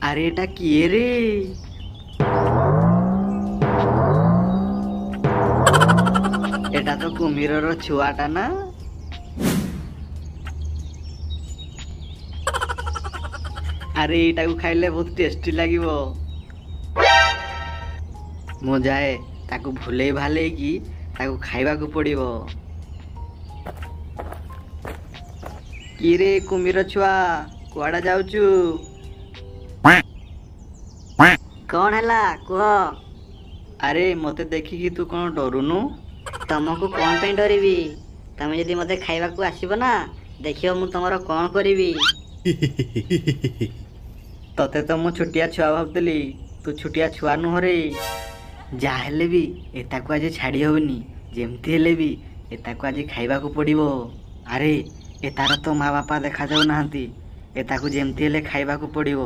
আরে এটা কি রে? এটা তো কুমিরর ছুয়াটা না? আরে এটাକୁ ଖାଇଲେ ବହୁତ ଟେଷ୍ଟି ଲାଗିବ। ମୁଁ ଯାଏ ତାକୁ ଭୁଲେଇ ଭାଲେଇକି ତାକୁ ଖାଇବାକୁ ପଡିବ। କିରେ କୁମିର ଛୁଆ କୁଆଡେ ଯାଉଛୁ? କଣ ହେଲା କୁହ? ଆରେ ମତେ ଦେଖିକି ତୁ କଣ ଡରୁନୁ? ତମକୁ କଣ ପାଇଁ ଡରିବି? ତମେ ଯଦି ମତେ ଖାଇବାକୁ ଆସିବ ନା, ଦେଖିବ ମୁଁ ତମର କଣ କରିବି। ତତେ ତ ମୁଁ ଛୋଟିଆ ଛୁଆ ଭାବୁଥିଲି, ତୁ ଛୋଟିଆ ଛୁଆ ନୁହଁରେ। ଯାହା ହେଲେ ବି ଏତାକୁ ଆଜି ଛାଡି ହବନି। ଯେମିତି ହେଲେ ବି ଏତାକୁ ଆଜି ଖାଇବାକୁ ପଡିବ। ଆରେ ଏତାର ତ ମା ବାପା ଦେଖାଯାଉନାହାନ୍ତି, ଏତାକୁ ଯେମିତି ହେଲେ ଖାଇବାକୁ ପଡିବ।